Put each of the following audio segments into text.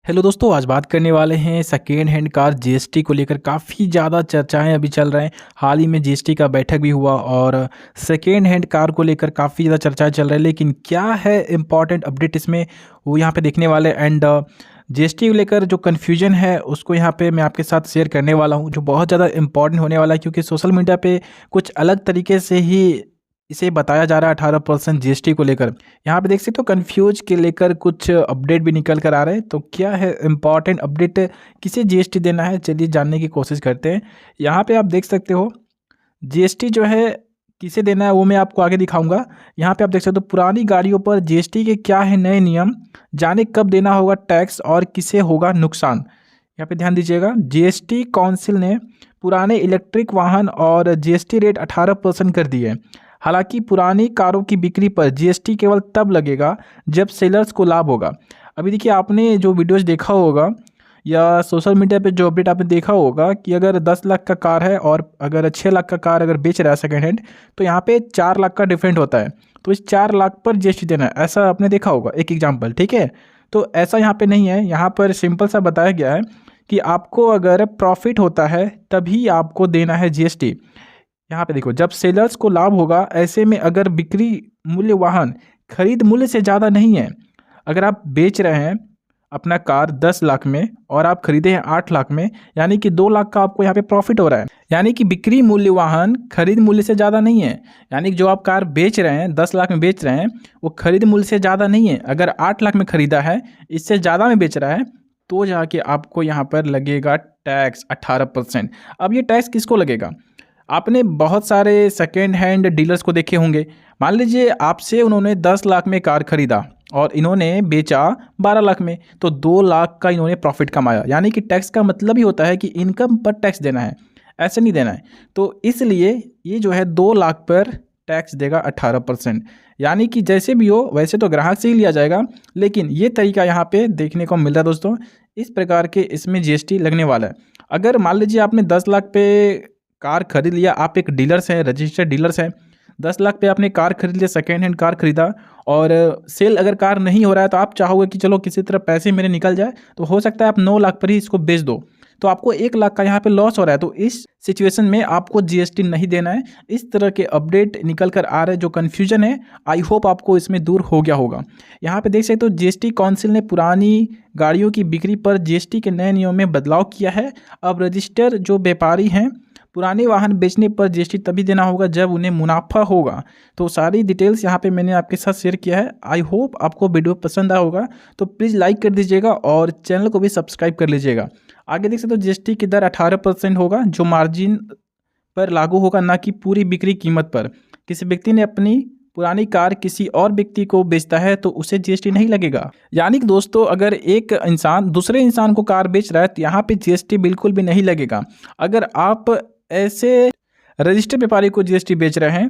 Hello दोस्तों, आज बात करने वाले हैं सेकेंड हैंड कार जीएसटी को लेकर। काफ़ी ज़्यादा चर्चाएं अभी चल रहे हैं। हाल ही में जीएसटी का बैठक भी हुआ और सेकेंड हैंड कार को लेकर काफ़ी ज़्यादा चर्चाएं चल रही है। लेकिन क्या है इम्पॉर्टेंट अपडेट इसमें, वो यहाँ पे देखने वाले। एंड जीएसटी को लेकर जो कन्फ्यूजन है उसको यहाँ पे मैं आपके साथ शेयर करने वाला हूँ, जो बहुत ज़्यादा इंपॉर्टेंट होने वाला है, क्योंकि सोशल मीडिया पे कुछ अलग तरीके से ही इसे बताया जा रहा है 18% जीएसटी को लेकर। यहाँ पे देख सकते हो कन्फ्यूज के लेकर कुछ अपडेट भी निकल कर आ रहे हैं। तो क्या है इम्पॉर्टेंट अपडेट, किसे जीएसटी देना है, चलिए जानने की कोशिश करते हैं। यहाँ पे आप देख सकते हो जीएसटी जो है किसे देना है वो मैं आपको आगे दिखाऊंगा। यहाँ पे आप देख सकते हो पुरानी गाड़ियों पर जीएसटी के क्या है नए नियम, जाने कब देना होगा टैक्स और किसे होगा नुकसान। यहाँ पे ध्यान दीजिएगा, जीएसटी काउंसिल ने पुराने इलेक्ट्रिक वाहन और जीएसटी रेट 18% कर दिए। हालांकि पुरानी कारों की बिक्री पर जीएसटी केवल तब लगेगा जब सेलर्स को लाभ होगा। अभी देखिए, आपने जो वीडियोस देखा होगा या सोशल मीडिया पे जो अपडेट आपने देखा होगा कि अगर 10 लाख का कार है और अगर 6 लाख का कार अगर बेच रहा है सेकेंड हैंड, तो यहाँ पे 4 लाख का डिफरेंट होता है। तो इस 4 लाख पर जीएसटी देना है, ऐसा आपने देखा होगा एक एग्जाम्पल, ठीक है। तो ऐसा यहाँ पे नहीं है। यहाँ पर सिंपल सा बताया गया है कि आपको अगर प्रॉफिट होता है तभी आपको देना है जीएसटी। यहाँ पे देखो, जब सेलर्स को लाभ होगा, ऐसे में अगर बिक्री मूल्य वाहन खरीद मूल्य से ज़्यादा नहीं है, अगर आप बेच रहे हैं अपना कार 10 लाख में और आप खरीदे हैं 8 लाख में, यानी कि 2 लाख का आपको यहाँ पे प्रॉफिट हो रहा है। यानी कि बिक्री मूल्य वाहन खरीद मूल्य से ज़्यादा नहीं है। यानी कि जो आप कार बेच रहे हैं 10 लाख में बेच रहे हैं, वो खरीद मूल्य से ज़्यादा नहीं है। अगर 8 लाख में खरीदा है, इससे ज़्यादा में बेच रहा है, तो जाके आपको यहाँ पर लगेगा टैक्स 18%। अब ये टैक्स किसको लगेगा? आपने बहुत सारे सेकेंड हैंड डीलर्स को देखे होंगे। मान लीजिए आपसे उन्होंने 10 लाख में कार खरीदा और इन्होंने बेचा 12 लाख में, तो 2 लाख का इन्होंने प्रॉफिट कमाया। यानी कि टैक्स का मतलब ही होता है कि इनकम पर टैक्स देना है, ऐसे नहीं देना है। तो इसलिए ये जो है 2 लाख पर टैक्स देगा 18%। यानी कि जैसे भी हो, वैसे तो ग्राहक से ही लिया जाएगा, लेकिन ये तरीका यहाँ पे देखने को मिल रहा है दोस्तों। इस प्रकार के इसमें जीएसटी लगने वाला है। अगर मान लीजिए आपने 10 लाख पे कार खरीद लिया, आप एक डीलर्स हैं, रजिस्टर्ड डीलर्स हैं, 10 लाख पे आपने कार खरीद लिया, सेकेंड हैंड कार खरीदा, और सेल अगर कार नहीं हो रहा है तो आप चाहोगे कि चलो किसी तरह पैसे मेरे निकल जाए, तो हो सकता है आप 9 लाख पर ही इसको बेच दो, तो आपको 1 लाख का यहाँ पे लॉस हो रहा है। तो इस सिचुएशन में आपको जीएसटी नहीं देना है। इस तरह के अपडेट निकल कर आ रहे हैं, जो कन्फ्यूजन है आई होप आपको इसमें दूर हो गया होगा। यहाँ पे देख सकते हो जीएसटी काउंसिल ने पुरानी गाड़ियों की बिक्री पर जीएसटी के नए नियमों में बदलाव किया है। अब रजिस्टर जो व्यापारी हैं, पुराने वाहन बेचने पर जीएसटी तभी देना होगा जब उन्हें मुनाफा होगा। तो सारी डिटेल्स यहाँ पे मैंने आपके साथ शेयर किया है। आई होप आपको वीडियो पसंद आया होगा, तो प्लीज़ लाइक कर दीजिएगा और चैनल को भी सब्सक्राइब कर लीजिएगा। आगे देख सकते हो जीएसटी की दर 18% होगा, जो मार्जिन पर लागू होगा, ना कि पूरी बिक्री कीमत पर। किसी व्यक्ति ने अपनी पुरानी कार किसी और व्यक्ति को बेचता है तो उसे जीएसटी नहीं लगेगा। यानी कि दोस्तों, अगर एक इंसान दूसरे इंसान को कार बेच रहा है तो यहाँ पे जीएसटी बिल्कुल भी नहीं लगेगा। अगर आप ऐसे रजिस्टर्ड व्यापारी को जीएसटी बेच रहे हैं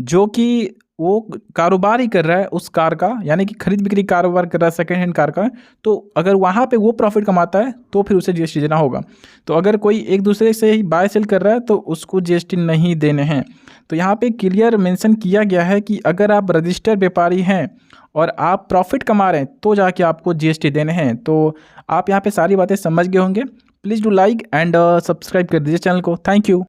जो कि वो कारोबार ही कर रहा है उस कार का, यानी कि खरीद बिक्री कारोबार कर रहा है सेकेंड हैंड कार का, तो अगर वहाँ पे वो प्रॉफिट कमाता है तो फिर उसे जीएसटी देना होगा। तो अगर कोई एक दूसरे से ही बाय सेल कर रहा है तो उसको जीएसटी नहीं देने हैं। तो यहाँ पे क्लियर मेंशन किया गया है कि अगर आप रजिस्टर्ड व्यापारी हैं और आप प्रॉफिट कमा रहे हैं तो जाके आपको जीएसटी देने हैं। तो आप यहाँ पे सारी बातें समझ गए होंगे। Please do like and subscribe कर दीजिए चैनल को। Thank you.